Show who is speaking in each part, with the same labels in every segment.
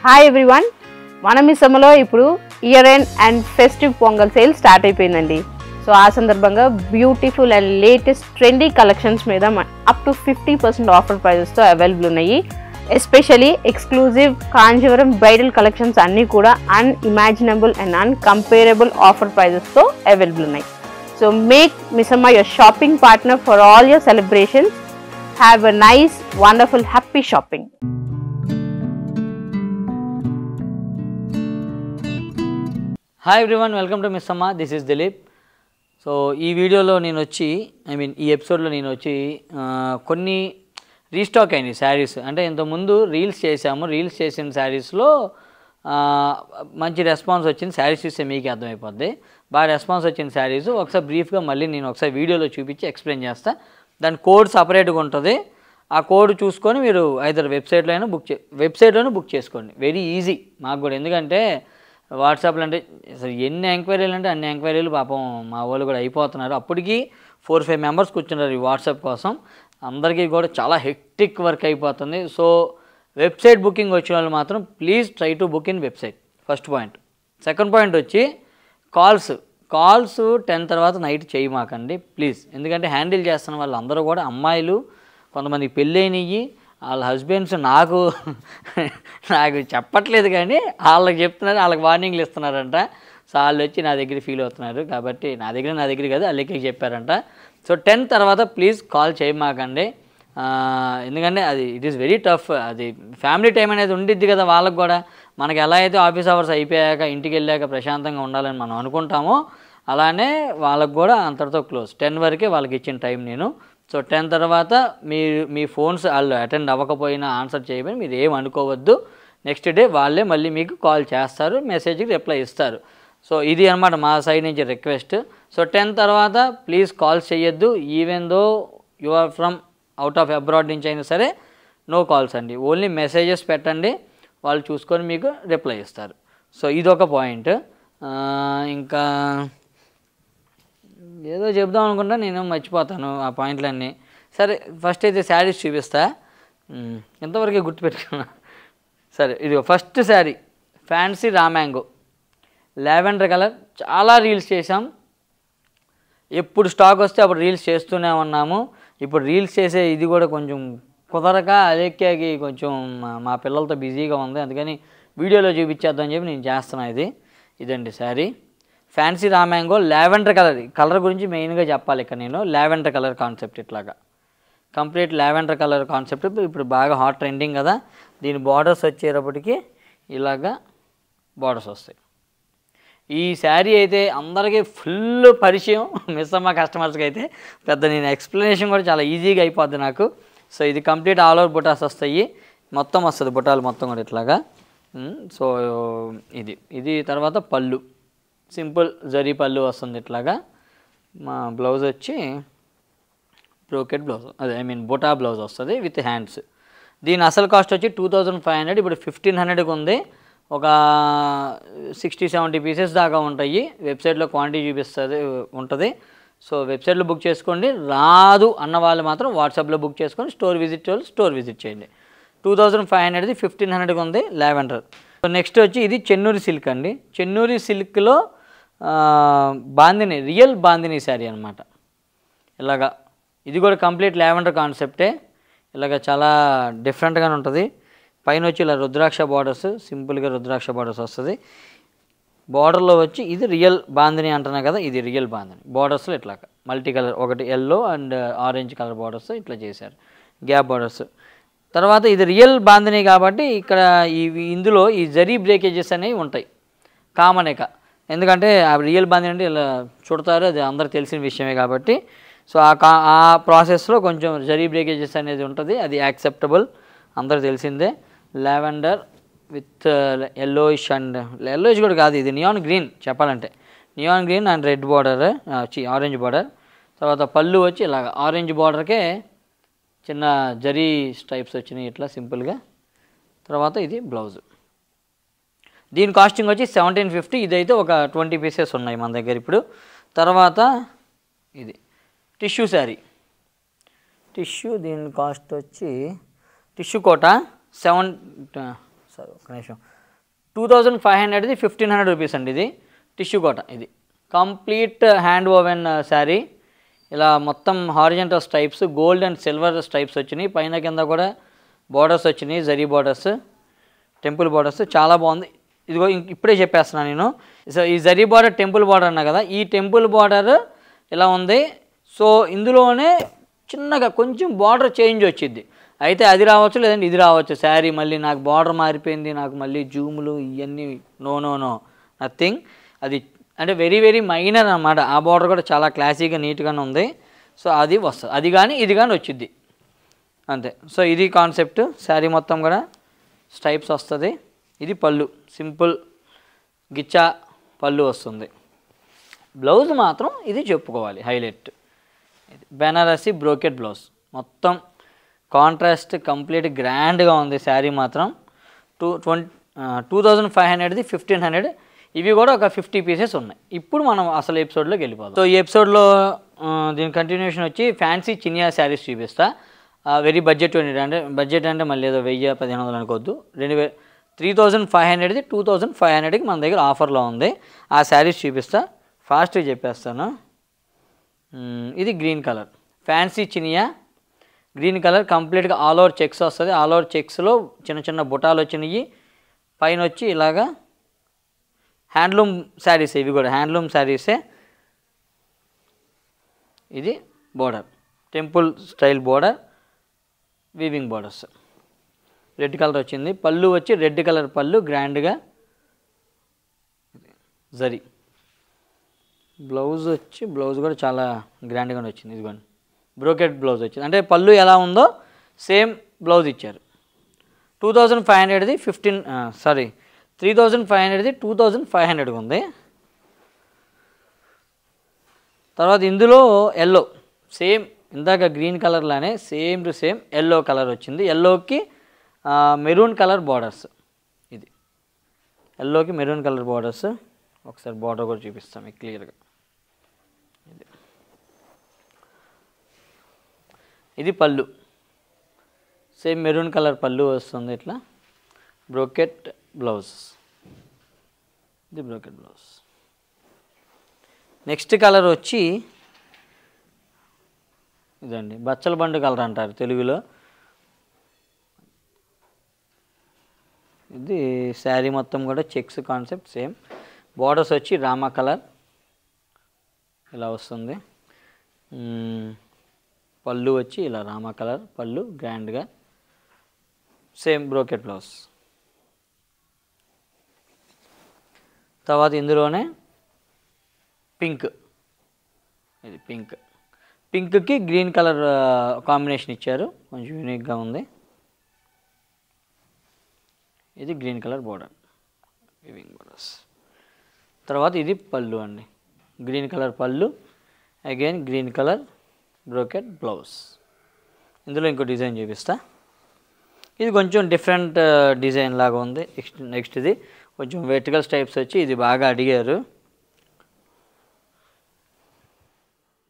Speaker 1: Hi everyone, మన మిస్సమ్మలో ఇప్పుడు year end and festive pongal sale start అయిపోయిందండి. సో ఆ సందర్భంగా beautiful and latest trendy collections మీద అప్ టు 50% ఆఫర్ ప్రైజెస్తో అవైలబుల్ ఉన్నాయి. Especially exclusive Kanjeevaram bridal collections అన్నీ కూడా unimaginable and incomparable offer ప్రైజెస్తో available ఉన్నాయి. So make Missamma your shopping partner for all your celebrations. Have a nice, wonderful, happy shopping.
Speaker 2: Hi everyone, welcome to Missamma. This is Dilip. So ఈ వీడియోలో నేను వచ్చి ఈ ఎపిసోడ్లో నేను వచ్చి కొన్ని రీస్టాక్ అయినాయి శారీస్. అంటే ఇంతకుముందు రీల్స్ చేసాము. రీల్స్ చేసిన శారీస్లో మంచి రెస్పాన్స్ వచ్చింది. శారీస్ చూస్తే మీకు అర్థమైపోద్ది. బాగా రెస్పాన్స్ వచ్చిన శారీస్ ఒకసారి బ్రీఫ్గా మళ్ళీ నేను ఒకసారి వీడియోలో చూపించి ఎక్స్ప్లెయిన్ చేస్తా. దాని కోడ్ సపరేట్గా ఉంటుంది. ఆ కోడ్ చూసుకొని మీరు ఐదర్ వెబ్సైట్లోనే బుక్ చేసుకోండి. వెరీ ఈజీ మాకు కూడా. ఎందుకంటే వాట్సాప్లో అంటే అసలు ఎన్ని ఎంక్వైరీలు అంటే అన్ని ఎంక్వైరీలు పాపం మా వాళ్ళు కూడా అయిపోతున్నారు. అప్పటికి 4-5 మెంబర్స్ కూర్చున్నారు ఈ వాట్సాప్ కోసం. అందరికీ కూడా చాలా హెక్టిక్ వర్క్ అయిపోతుంది. సో వెబ్సైట్ బుకింగ్ వచ్చిన వాళ్ళు మాత్రం please try to book in website. First point. Second point వచ్చి కాల్స్ 10 తర్వాత నైట్ చేయమాకండి ప్లీజ్. ఎందుకంటే హ్యాండిల్ చేస్తున్న వాళ్ళు అందరూ కూడా అమ్మాయిలు, కొంతమందికి పెళ్ళైనవి, వాళ్ళ హస్బెండ్స్ నాకు చెప్పట్లేదు కానీ వాళ్ళకి చెప్తున్నారు, వాళ్ళకి వార్నింగ్లు ఇస్తున్నారంట. సో వాళ్ళు వచ్చి నా దగ్గర ఫీల్ అవుతున్నారు. కాబట్టి నా దగ్గర కాదు వాళ్ళకి చెప్పారంట. సో 10 తర్వాత ప్లీజ్ కాల్ చేయమాకండి. ఎందుకంటే ఇట్ ఈస్ వెరీ టఫ్. అది ఫ్యామిలీ టైం అనేది ఉండిద్ది కదా వాళ్ళకి కూడా. మనకి ఎలా అయితే ఆఫీస్ అవర్స్ అయిపోయాక ఇంటికి వెళ్ళాక ప్రశాంతంగా ఉండాలని మనం అనుకుంటామో అలానే వాళ్ళకు కూడా అంతటితో క్లోజ్. 10 వరకే వాళ్ళకి ఇచ్చిన టైం నేను. సో 10 తర్వాత మీ ఫోన్స్ వాళ్ళు అటెండ్ అవ్వకపోయినా, ఆన్సర్ చేయకపోయినా మీరు ఏం అనుకోవద్దు. నెక్స్ట్ డే వాళ్ళే మళ్ళీ మీకు కాల్ చేస్తారు, మెసేజ్కి రిప్లై ఇస్తారు. సో ఇది అనమాట మా సైడ్ నుంచి రిక్వెస్ట్. సో 10 తర్వాత ప్లీజ్ కాల్స్ చేయొద్దు. Even though you are from out of abroad నుంచి అయినా సరే నో కాల్స్ అండి. ఓన్లీ మెసేజెస్ పెట్టండి, వాళ్ళు చూసుకొని మీకు రిప్లై ఇస్తారు. సో ఇదొక పాయింట్. ఇంకా ఏదో చెప్దాం అనుకుంటా, నేను మర్చిపోతాను ఆ పాయింట్లన్నీ. సరే, ఫస్ట్ అయితే శారీస్ చూపిస్తా. ఎంతవరకు గుర్తుపెట్టుకున్నా. సరే, ఇది first sari fancy raw mango lavender colour. చాలా రీల్స్ చేసాం. ఎప్పుడు స్టాక్ వస్తే అప్పుడు రీల్స్ చేస్తూనే ఉన్నాము. ఇప్పుడు రీల్స్ చేసే ఇది కూడా కొంచెం కుదరక అలేఖ్యకి కొంచెం మా పిల్లలతో బిజీగా ఉంది. అందుకని వీడియోలో చూపించేద్దామని చెప్పి నేను చేస్తున్నాను. ఇదండి sari. Fancy raw mango lavender colour గురించి మెయిన్గా చెప్పాలి ఇక్కడ నేను. లావెండర్ కలర్ కాన్సెప్ట్, ఇట్లాగా కంప్లీట్ లావెండర్ కలర్ కాన్సెప్ట్ ఇప్పుడు బాగా హాట్ ట్రెండింగ్ కదా. దీని బార్డర్స్ వచ్చేటప్పటికి ఇలాగా బార్డర్స్ వస్తాయి. ఈ శారీ అయితే అందరికీ ఫుల్ పరిచయం. మిస్సమ్మ కస్టమర్స్కి అయితే పెద్ద నేను ఎక్స్ప్లెనేషన్ కూడా చాలా ఈజీగా అయిపోద్ది నాకు. సో ఇది కంప్లీట్ ఆల్ ఓవర్ బుటాస్ వస్తాయి. మొత్తం వస్తుంది బుటాలు మొత్తం కూడా ఇట్లాగా. సో ఇది తర్వాత పళ్ళు సింపుల్ జరీ పళ్ళు వస్తుంది ఇట్లాగా. మా బ్లౌజ్ వచ్చి బ్రోకెట్ బ్లౌజ్, బుటా బ్లౌజ్ వస్తుంది విత్ హ్యాండ్స్. దీని అసలు కాస్ట్ వచ్చి 2500. ఇప్పుడు 1500కి ఉంది. ఒక 60-70 పీసెస్ దాకా ఉంటాయి. వెబ్సైట్లో క్వాంటిటీ ఉంటుంది. సో వెబ్సైట్లో బుక్ చేసుకోండి. రాదు అన్న వాళ్ళు మాత్రం వాట్సాప్లో బుక్ చేసుకొని స్టోర్ విజిట్ చేయండి. 2500ది 1500కి ఉంది లావెండర్. సో నెక్స్ట్ వచ్చి ఇది చెన్నూరి సిల్క్ అండి. చెన్నూరి సిల్క్లో బాందిని, రియల్ బాందిని శారీ అనమాట. ఇలాగా ఇది కూడా కంప్లీట్ లావెండర్ కాన్సెప్టే. ఇలాగ చాలా డిఫరెంట్గానే ఉంటుంది. పైన వచ్చి ఇలా రుద్రాక్ష బార్డర్స్, సింపుల్గా రుద్రాక్ష బార్డర్స్ వస్తుంది. బార్డర్లో వచ్చి ఇది రియల్ బాందిని అంటున్నా కదా, ఇది రియల్ బాందిని. బార్డర్స్లో ఇట్లాగా మల్టీ కలర్, ఒకటి yellow and orange colour borders ఇట్లా చేశారు, గ్యాప్ బార్డర్స్. తర్వాత ఇది రియల్ బాందిని కాబట్టి ఇక్కడ ఇందులో ఈ జరీ బ్రేకేజెస్ అనేవి ఉంటాయి కామనేక. ఎందుకంటే ఆ రియల్ బాందిని అంటే ఇలా చుడతారు, అది అందరికి తెలిసిన విషయమే కాబట్టి. సో ఆ ప్రాసెస్లో కొంచెం జరీ బ్రేకేజెస్ అనేది ఉంటుంది. అది యాక్సెప్టబుల్, అందరికి తెలిసిందే. లావెండర్ విత్ ఎల్లోయిష్ కూడా కాదు, ఇది నియాన్ గ్రీన్ చెప్పాలంటే. Neon green and red border, orange border. తర్వాత పళ్ళు వచ్చి ఇలాగ ఆరెంజ్ బార్డర్కే చిన్న జరీ స్ట్రైప్స్ వచ్చినాయి ఇట్లా సింపుల్గా. తర్వాత ఇది బ్లౌజ్. దీని కాస్టింగ్ వచ్చి 1750. ఇదైతే ఒక 20 పీసెస్ ఉన్నాయి మన దగ్గర ఇప్పుడు. తర్వాత ఇది టిష్యూ శారీ. దీని కాస్ట్ వచ్చి టిష్యూ కోట సార్ ఒక నిమిషం 2500ది 1500 రూపీస్ అండి. ఇది టిష్యూ కోట. ఇది కంప్లీట్ హ్యాండ్ ఓవెన్ శారీ. ఇలా మొత్తం horizontal stripes, gold and silver stripes వచ్చినాయి. పైన కింద కూడా బార్డర్స్ వచ్చినాయి, జరీ బార్డర్స్, టెంపుల్ బార్డర్స్. చాలా బాగుంది. ఇదిగో ఇప్పుడే చెప్పేస్తున్నాను నేను. సో ఈ జరీ బార్డర్ టెంపుల్ బార్డర్ అన్నా కదా, ఈ టెంపుల్ బార్డర్ ఇలా ఉంది. సో ఇందులోనే చిన్నగా కొంచెం బార్డర్ చేంజ్ వచ్చింది. అయితే అది రావచ్చు, లేదంటే ఇది రావచ్చు శారీ. మళ్ళీ నాకు బార్డర్ మారిపోయింది, నాకు మళ్ళీ జూములు ఇవన్నీ నో నథింగ్. అది అంటే వెరీ వెరీ మైనర్ అన్నమాట. ఆ బార్డర్ కూడా చాలా క్లాసీగా నీట్గానే ఉంది. సో అది వస్తుంది, అది కానీ ఇది కానీ వచ్చింది అంతే. సో ఇది కాన్సెప్ట్. శారీ మొత్తం కూడా స్ట్రైప్స్ వస్తుంది. ఇది పళ్ళు, సింపుల్ గిచ్చా పళ్ళు వస్తుంది. బ్లౌజ్ మాత్రం ఇది చెప్పుకోవాలి హైలైట్. బెనారసి బ్రోకెట్ బ్లౌజ్, మొత్తం కాంట్రాస్ట్, కంప్లీట్ గ్రాండ్గా ఉంది శారీ మాత్రం. 2500ది 1500. ఇవి కూడా ఒక 50 పీసెస్ ఉన్నాయి. ఇప్పుడు మనం అసలు ఎపిసోడ్లోకి వెళ్ళిపోతాం. సో ఈ ఎపిసోడ్లో దీని కంటిన్యూషన్ వచ్చి ఫ్యాన్సీ చినియా శారీస్ చూపిస్తా. వెరీ బడ్జెట్ అంటే మళ్ళీ ఏదో 1000-1500 అనుకోవద్దు. 3500ది 2500కి మన దగ్గర ఆఫర్లో ఉంది. ఆ శారీస్ చూపిస్తా, ఫాస్ట్గా చెప్పేస్తాను. ఇది green colour fancy Chiniya, green colour, కంప్లీట్గా ఆల్ ఓవర్ చెక్స్ వస్తుంది. ఆల్ ఓవర్ చెక్స్లో చిన్న చిన్న బుటాలు వచ్చినాయి. పైన వచ్చి ఇలాగా హ్యాండ్లూమ్ శారీస్, ఇవి కూడా హ్యాండ్లూమ్ శారీసే. ఇది border, temple style border, weaving borders. Red colour వచ్చింది. పళ్ళు వచ్చి రెడ్ కలర్ పళ్ళు, గ్రాండ్గా జరీ. బ్లౌజ్ కూడా చాలా గ్రాండ్గా వచ్చింది. ఇదిగోండి బ్రోకెట్ బ్లౌజ్ వచ్చింది. అంటే పళ్ళు ఎలా ఉందో సేమ్ బ్లౌజ్ ఇచ్చారు. 2500ది 3500ది 2500 ఉంది. తర్వాత ఇందులో ఎల్లో, సేమ్ ఇందాక గ్రీన్ కలర్లానే same to same yellow colour వచ్చింది. ఎల్లోకి మెరూన్ కలర్ బార్డర్స్. ఇది ఎల్లోకి మెరూన్ కలర్ బార్డర్స్. ఒకసారి బార్డర్ కూడా చూపిస్తాం మీకు క్లియర్గా. ఇది పళ్ళు, సేమ్ మెరూన్ కలర్ పళ్ళు వస్తుంది. ఇట్లా బ్రోకెట్ బ్లౌజ్. ఇది బ్రోకెట్ బ్లౌజ్. నెక్స్ట్ కలర్ వచ్చి ఇదండి, బచ్చల బండు కలర్ అంటారు తెలుగులో. ఇది శారీ మొత్తం కూడా చెక్స్ కాన్సెప్ట్ సేమ్. బార్డర్స్ వచ్చి రామా కలర్ ఇలా వస్తుంది. పళ్ళు వచ్చి ఇలా రామా కలర్ పళ్ళు, గ్రాండ్గా సేమ్ బ్రోకెట్ బ్లౌజ్. తర్వాత ఇందులోనే పింక్, ఇది పింక్కి గ్రీన్ కలర్ కాంబినేషన్ ఇచ్చారు, కొంచెం యూనిక్గా ఉంది. ఇది green colour border, weaving borders. తర్వాత ఇది పళ్ళు అండి, గ్రీన్ కలర్ పళ్ళు, again green colour brocade blouse. ఇందులో ఇంకో డిజైన్ చూపిస్తా. ఇది కొంచెం డిఫరెంట్ డిజైన్ లాగా ఉంది. నెక్స్ట్ ఇది కొంచెం వెర్టికల్ స్టైప్స్ వచ్చి ఇది బాగా అడిగారు.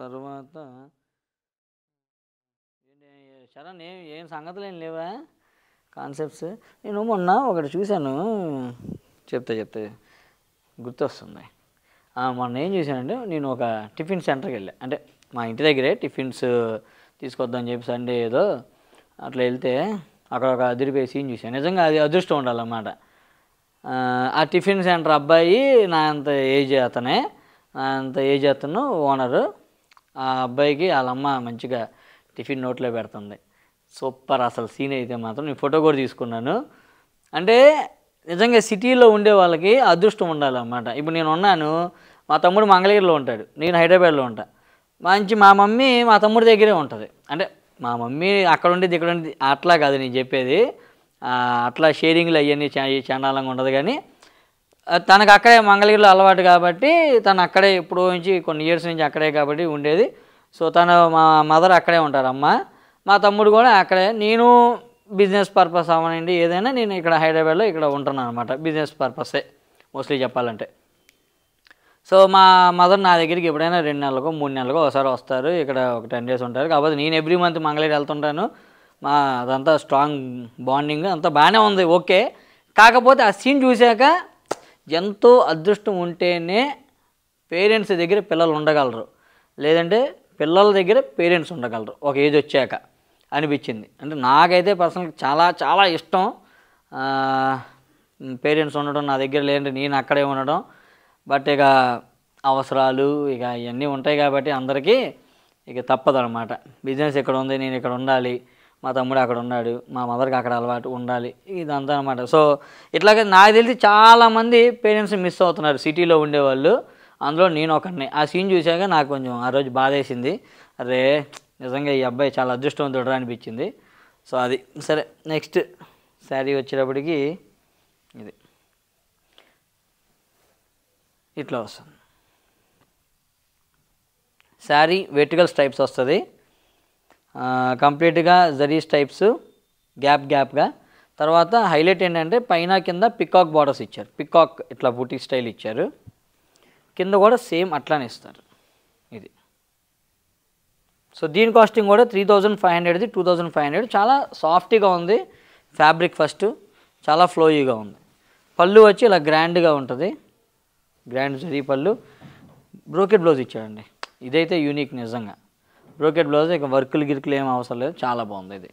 Speaker 2: తర్వాత శరణ్ ఏం సంగతులు ఏం లేవా కాన్సెప్ట్స్? నేను మొన్న ఒకటి చూశాను, చెప్తా గుర్తొస్తుంది. మొన్న ఏం చూశానంటే, నేను ఒక టిఫిన్ సెంటర్కి వెళ్ళా. అంటే మా ఇంటి దగ్గరే టిఫిన్స్ తీసుకొద్దామని చెప్పి సండే ఏదో అట్లా వెళ్తే అక్కడ ఒక అదిరిపోయే సీన్ చూశాను. నిజంగా అది అదృష్టం ఉండాలన్నమాట. ఆ టిఫిన్ సెంటర్ అబ్బాయి నా అంత ఏజ్ అతను ఓనరు. ఆ అబ్బాయికి వాళ్ళమ్మ మంచిగా టిఫిన్ నోట్లో పెడుతుంది. సూపర్ అసలు సీన్ అయితే మాత్రం. నేను ఫోటో కూడా తీసుకున్నాను. అంటే నిజంగా సిటీలో ఉండే వాళ్ళకి అదృష్టం ఉండాలన్నమాట. ఇప్పుడు నేను ఉన్నాను, మా తమ్ముడు మంగళగిరిలో ఉంటాడు, నేను హైదరాబాద్లో ఉంటా. మా మమ్మీ మా తమ్ముడి దగ్గరే ఉంటుంది. అంటే మా మమ్మీ అక్కడ ఉండేది ఇక్కడ ఉండేది అట్లా కాదు నేను చెప్పేది. అట్లా షేరింగ్లు అవన్నీ చండాలంగా ఉండదు. కానీ తనకు అక్కడే మంగళగిరిలో అలవాటు కాబట్టి తను అక్కడే ఇప్పుడు నుంచి కొన్ని ఇయర్స్ నుంచి అక్కడే కాబట్టి ఉండేది. సో మా మదర్ అక్కడే ఉంటారు, అమ్మ. మా తమ్ముడు కూడా అక్కడే. నేను బిజినెస్ పర్పస్ అవనండి ఏదైనా నేను ఇక్కడ హైదరాబాద్లో ఇక్కడ ఉంటున్నాను అనమాట. బిజినెస్ పర్పసే మోస్ట్లీ చెప్పాలంటే. సో మా మదర్ నా దగ్గరికి ఎప్పుడైనా 2 నెలలకో 3 నెలలకో ఒకసారి వస్తారు. ఇక్కడ ఒక 10 days ఉంటారు. కాకపోతే నేను ఎవ్రీ మంత్ మంగళగిరి వెళ్తుంటాను. అదంతా స్ట్రాంగ్ బాండింగ్ అంతా బాగానే ఉంది, ఓకే. కాకపోతే ఆ సీన్ చూశాక ఎంతో అదృష్టం ఉంటేనే పేరెంట్స్ దగ్గర పిల్లలు ఉండగలరు, లేదంటే పిల్లల దగ్గర పేరెంట్స్ ఉండగలరు ఒక ఏజ్ వచ్చాక అనిపించింది. అంటే నాకైతే పర్సనల్గా చాలా చాలా ఇష్టం పేరెంట్స్ ఉండడం, నా దగ్గర లేదంటే నేను అక్కడే ఉండడం. బట్ ఇక అవసరాలు ఇక ఇవన్నీ ఉంటాయి కాబట్టి అందరికీ ఇక తప్పదనమాట. బిజినెస్ ఇక్కడ ఉంది, నేను ఇక్కడ ఉండాలి, మా తమ్ముడు అక్కడ ఉన్నాడు, మా మదర్కి అక్కడ అలవాటు ఉండాలి, ఇదంతా అనమాట. సో ఇట్లాగే నాకు తెలిసి చాలామంది పేరెంట్స్ మిస్ అవుతున్నారు సిటీలో ఉండేవాళ్ళు, అందులో నేను ఒకరిని. ఆ సీన్ చూశాక నాకు కొంచెం ఆ రోజు బాధేసింది. అరే నిజంగా ఈ అబ్బాయి చాలా అదృష్టవంతుడు అనిపించింది. సో అది సరే. నెక్స్ట్ శారీ వచ్చేటప్పటికి ఇది ఇట్లా వస్తుంది. శారీ వెర్టికల్ స్ట్రైప్స్ వస్తుంది, కంప్లీట్గా జరీ స్ట్రైప్స్ గ్యాప్గా. తర్వాత హైలైట్ ఏంటంటే పైన కింద పికాక్ బార్డర్స్ ఇచ్చారు, పికాక్ ఇట్లా బూటీ స్టైల్ ఇచ్చారు, కింద కూడా సేమ్ అట్లానే ఇస్తారు ఇది. సో దీని కాస్టింగ్ కూడా 3500, 2500. చాలా సాఫ్ట్గా ఉంది ఫ్యాబ్రిక్, ఫస్ట్ చాలా ఫ్లోయీగా ఉంది. పళ్ళు వచ్చి ఇలా గ్రాండ్గా ఉంటుంది, గ్రాండ్ జరీ పళ్ళు. బ్రోకెట్ బ్లౌజ్ ఇచ్చాడండి, ఇదైతే యూనిక్ నిజంగా. బ్రోకెట్ బ్లౌజ్ ఇక వర్కులు గిర్కులు ఏం అవసరం లేదు, చాలా బాగుంది ఇది.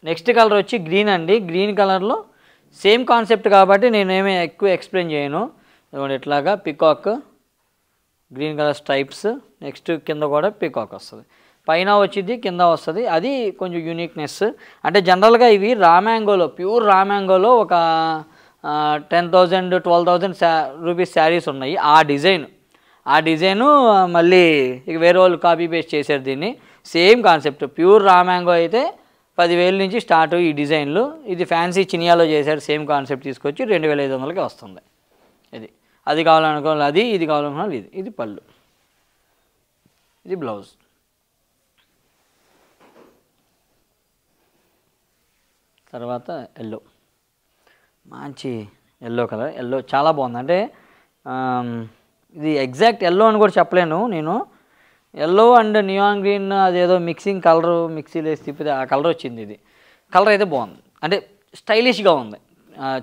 Speaker 2: నెక్స్ట్ కలర్ వచ్చి గ్రీన్ అండి. గ్రీన్ కలర్లో సేమ్ కాన్సెప్ట్ కాబట్టి నేనేమీ ఎక్కువ ఎక్స్ప్లెయిన్ చేయను. ఇట్లాగా peacock green colour stripes, next కింద కూడా పికాక్ వస్తుంది, పైన వచ్చింది కింద వస్తుంది. అది కొంచెం యూనిక్నెస్. అంటే జనరల్గా ఇవి రామ్యాంగోలో, ప్యూర్ రామ్యాంగోలో ఒక 10,000 12,000 రూపీస్ శారీస్ ఉన్నాయి. ఆ డిజైను మళ్ళీ ఇక వేరే వాళ్ళు కాపీ పేస్ట్ చేశారు దీన్ని. సేమ్ కాన్సెప్ట్ ప్యూర్ రామ్యాంగో అయితే 10,000 నుంచి స్టార్ట్ ఈ డిజైన్లు. ఇది ఫ్యాన్సీ చినియాలో చేశారు, సేమ్ కాన్సెప్ట్ తీసుకొచ్చి 2,500కి వస్తుంది. అది కావాలనుకోవాలి అది, ఇది కావాలనుకోవాలి ఇది. ఇది పళ్ళు, ఇది బ్లౌజ్. తర్వాత ఎల్లో, మంచి ఎల్లో కలర్. ఎల్లో చాలా బాగుంది. అంటే ఇది ఎగ్జాక్ట్ ఎల్లో అని కూడా చెప్పలేను నేను. ఎల్లో అండ్ నియాన్ గ్రీన్ అదేదో మిక్సింగ్ కలరు, మిక్సీలో వేసి తిప్పితే ఆ కలర్ వచ్చింది. ఇది కలర్ అయితే బాగుంది, అంటే స్టైలిష్గా ఉంది,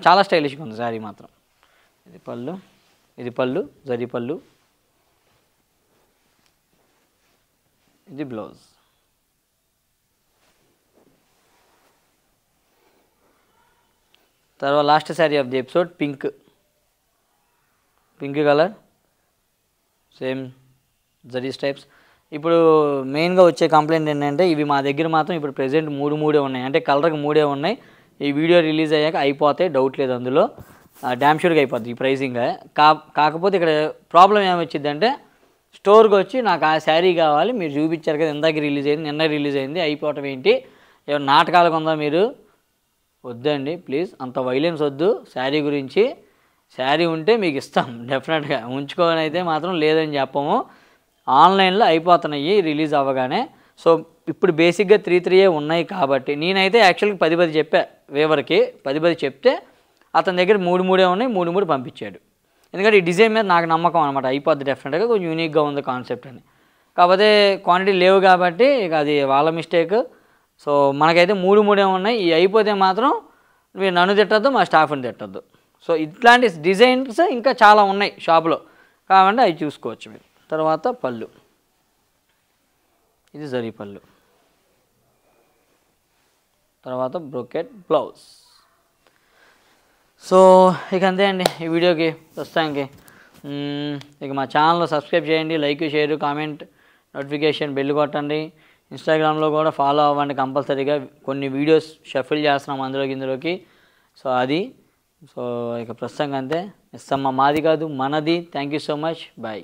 Speaker 2: చాలా స్టైలిష్గా ఉంది శారీ మాత్రం. ఇది పళ్ళు జరీ పళ్ళు, ఇది బ్లౌజ్. తర్వాత last sari of the episode pink colour, same zari స్టైప్స్. ఇప్పుడు మెయిన్గా వచ్చే కంప్లైంట్ ఏంటంటే ఇవి మా దగ్గర మాత్రం ఇప్పుడు ప్రెజెంట్ 3 ఉన్నాయి, అంటే కలర్కి 3 ఉన్నాయి. ఈ వీడియో రిలీజ్ అయ్యాక అయిపోతాయి, డౌట్ లేదు అందులో, డ్యామ్ షూర్గా అయిపోద్ది ఈ ప్రైజింగ్. కాకపోతే ఇక్కడ ప్రాబ్లం ఏమొచ్చిందంటే స్టోర్కి వచ్చి నాకు ఆ శారీ కావాలి, మీరు చూపించారు కదా ఇందాక రిలీజ్ అయింది, నిన్న రిలీజ్ అయింది, అయిపోవటం ఏంటి, ఏమైనా నాటకాలకు ఉందా మీరు? వద్దండి ప్లీజ్, అంత వైలెన్స్ వద్దు శారీ గురించి. శారీ ఉంటే మీకు ఇస్తాం డెఫినెట్గా, ఉంచుకోని అయితే మాత్రం లేదని చెప్పము. ఆన్లైన్లో అయిపోతున్నాయి రిలీజ్ అవ్వగానే. సో ఇప్పుడు బేసిక్గా 3 ఉన్నాయి కాబట్టి నేనైతే యాక్చువల్గా 10 చెప్పా వేవర్కి, 10 చెప్తే అతని దగ్గర 3 ఉన్నాయి, 3 పంపించాడు. ఎందుకంటే ఈ డిజైన్ మీద నాకు నమ్మకం అనమాట, అయిపోద్ది డెఫినెట్గా, కొంచెం యూనిక్గా ఉంది కాన్సెప్ట్ అని. కాకపోతే క్వాంటిటీ లేవు కాబట్టి ఇక అది వాళ్ళ మిస్టేక్. సో మనకైతే 3 ఉన్నాయి. ఇవి అయిపోతే మాత్రం మీరు నన్ను తిట్టద్దు, మా స్టాఫ్ని తిట్టద్దు. సో ఇట్లాంటి డిజైన్స్ ఇంకా చాలా ఉన్నాయి షాప్లో, కాబట్టి అవి చూసుకోవచ్చు మీరు. తర్వాత పళ్ళు, ఇది జరీ పళ్ళు. తర్వాత బ్రోకెట్ బ్లౌజ్. సో ఇక అంతే అండి ఈ వీడియోకి ప్రస్తుతానికి. ఇక మా ఛానల్లో సబ్స్క్రైబ్ చేయండి, like, share, comment, notification bell కొట్టండి. ఇన్స్టాగ్రామ్లో కూడా ఫాలో అవ్వండి కంపల్సరీగా, కొన్ని వీడియోస్ షఫిల్ చేస్తున్నాం ఇందులోకి. సో అది. సో ఇక ప్రస్తుతంగా అంతే. ఇస్తాం, మాది కాదు మనది. Thank you so much, bye.